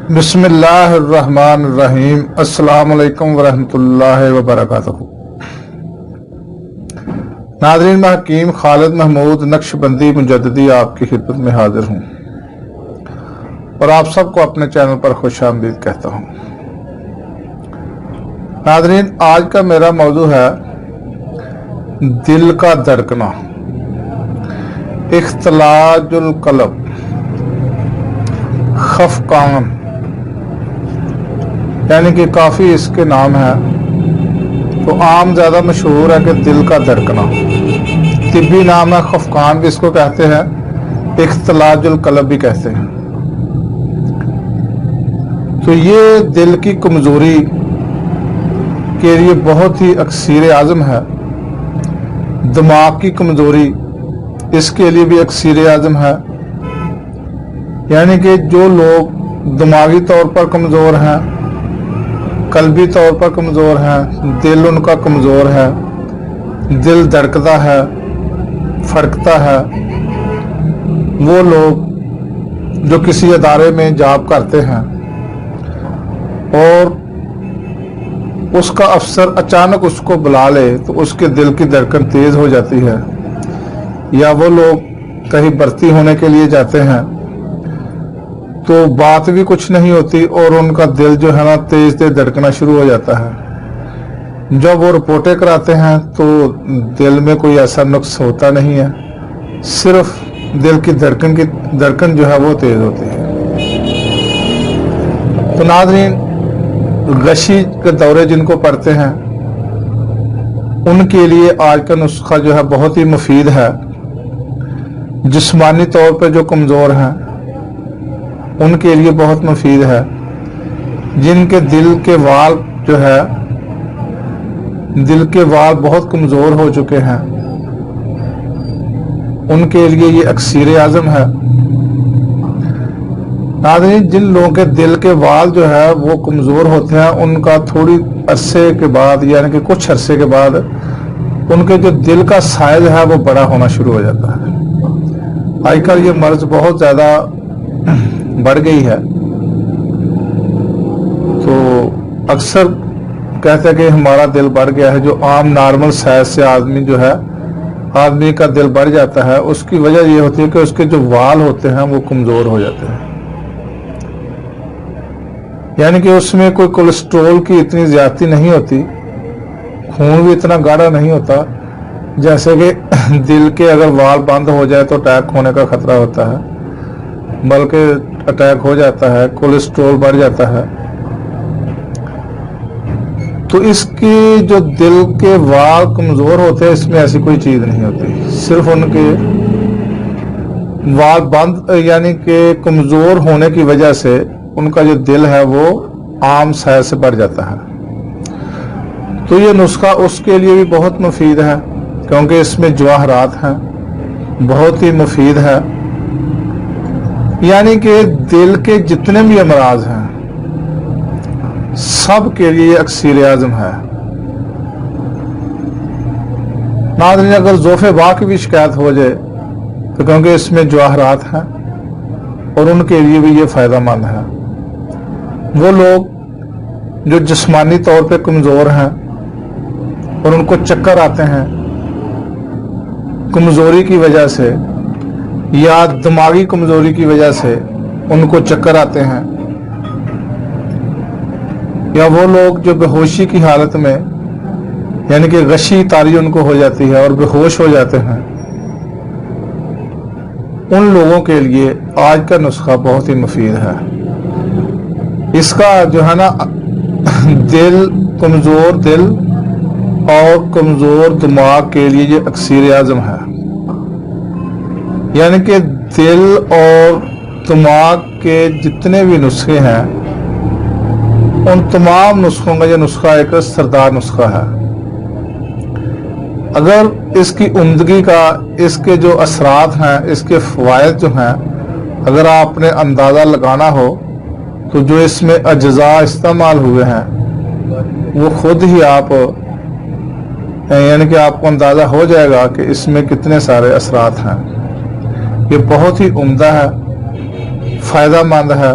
بسم اللہ الرحمن الرحیم۔ السلام علیکم ورحمۃ اللہ وبرکاتہ۔ ناظرین، میں حکیم خالد محمود نقشبندی مجددی آپ کی خدمت میں حاضر ہوں اور آپ سب کو اپنے چینل پر خوش آمدید کہتا ہوں۔ ناظرین، آج کا میرا موضوع ہے دل کا دھڑکنا، اختلاج القلب، خفقان، یعنی کہ کافی اس کے نام ہے، تو عام زیادہ مشہور ہے کہ دل کا دھڑکنا۔ طبی نام ہے خفقان بھی اس کو کہتے ہیں، اختلاج القلب بھی کہتے ہیں۔ تو یہ دل کی کمزوری کے لیے بہت ہی اکسیر اعظم ہے۔ دماغ کی کمزوری اس کے لیے بھی اکسیر اعظم ہے، یعنی کہ جو لوگ دماغی طور پر کمزور ہیں، قلبی طور پر کمزور ہیں، دل ان کا کمزور ہے، دل دھڑکتا ہے، پھڑکتا ہے، وہ لوگ جو کسی ادارے میں جاب کرتے ہیں اور اس کا افسر اچانک اس کو بلا لے تو اس کے دل کی دھڑکن تیز ہو جاتی ہے، یا وہ لوگ کہیں بھرتی ہونے کے لیے جاتے ہیں تو بات بھی کچھ نہیں ہوتی اور ان کا دل جو ہے نا تیز دھڑکنا شروع ہو جاتا ہے۔ جب وہ رپورٹیں کراتے ہیں تو دل میں کوئی ایسا نقص ہوتا نہیں ہے، صرف دل کی دھڑکن جو ہے وہ تیز ہوتی ہے۔ تو ناظرین، غشی کے دورے جن کو پڑتے ہیں ان کے لیے آج کا نسخہ جو ہے بہت ہی مفید ہے۔ جسمانی طور پہ جو کمزور ہیں ان کے لیے بہت مفید ہے۔ جن کے دل کے وال جو ہے، دل کے وال بہت کمزور ہو چکے ہیں، ان کے لیے یہ اکسیر اعظم ہے۔ ناظرین، جن لوگوں کے دل کے وال جو ہے وہ کمزور ہوتے ہیں، ان کا تھوڑی عرصے کے بعد، یعنی کہ کچھ عرصے کے بعد ان کے جو دل کا سائز ہے وہ بڑا ہونا شروع ہو جاتا ہے۔ آج کل یہ مرض بہت زیادہ بڑھ گئی ہے، تو اکثر کہتے ہیں کہ ہمارا دل بڑھ گیا ہے۔ جو عام نارمل سائز سے آدمی کا دل بڑھ جاتا ہے، اس کی وجہ یہ ہوتی ہے کہ اس کے جو وال ہوتے ہیں وہ کمزور ہو جاتے ہیں، یعنی کہ اس میں کوئی کولیسٹرول کی اتنی زیادتی نہیں ہوتی، خون بھی اتنا گاڑھا نہیں ہوتا، جیسے کہ دل کے اگر وال بند ہو جائے تو اٹیک ہونے کا خطرہ ہوتا ہے، بلکہ اٹیک ہو جاتا ہے، کولیسٹرول بڑھ جاتا ہے۔ تو اس کی جو دل کے وال کمزور ہوتے ہیں، اس میں ایسی کوئی چیز نہیں ہوتی، صرف ان کے وال بند یعنی کہ کمزور ہونے کی وجہ سے ان کا جو دل ہے وہ عام سائز سے بڑھ جاتا ہے۔ تو یہ نسخہ اس کے لیے بھی بہت مفید ہے، کیونکہ اس میں جواہرات ہیں، بہت ہی مفید ہے، یعنی کہ دل کے جتنے بھی امراض ہیں سب کے لیے اکسیر اعظم ہے۔ ناظرین، اگر ذوف باء کی بھی شکایت ہو جائے تو کیونکہ اس میں جواہرات ہیں اور ان کے لیے بھی یہ فائدہ مند ہے۔ وہ لوگ جو جسمانی طور پہ کمزور ہیں اور ان کو چکر آتے ہیں کمزوری کی وجہ سے یا دماغی کمزوری کی وجہ سے ان کو چکر آتے ہیں، یا وہ لوگ جو بے ہوشی کی حالت میں، یعنی کہ غشی طاری ان کو ہو جاتی ہے اور بے ہوش ہو جاتے ہیں، ان لوگوں کے لیے آج کا نسخہ بہت ہی مفید ہے۔ اس کا جو ہے نا کمزور دل اور کمزور دماغ کے لیے یہ اکسیر اعظم ہے، یعنی کہ دل اور دماغ کے جتنے بھی نسخے ہیں ان تمام نسخوں کا یہ نسخہ ایک سردار نسخہ ہے۔ اگر اس کی عمدگی کا، اس کے جو اثرات ہیں، اس کے فوائد جو ہیں، اگر آپ نے اندازہ لگانا ہو تو جو اس میں اجزاء استعمال ہوئے ہیں وہ خود ہی آپ، یعنی کہ آپ کو اندازہ ہو جائے گا کہ اس میں کتنے سارے اثرات ہیں۔ یہ بہت ہی عمدہ ہے، فائدہ مند ہے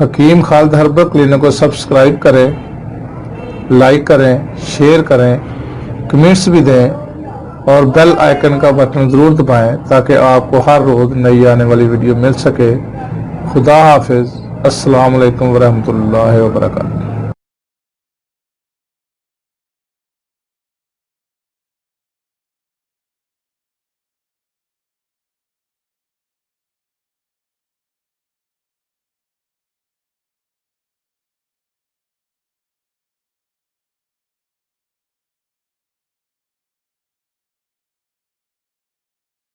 حکیم خالد ہربل کلینک کو سبسکرائب کریں، لائک کریں، شیئر کریں، کمنٹس بھی دیں اور بیل آئیکن کا بٹن ضرور دبائیں تاکہ آپ کو ہر روز نئی آنے والی ویڈیو مل سکے۔ خدا حافظ۔ السلام علیکم ورحمۃ اللہ وبرکاتہ۔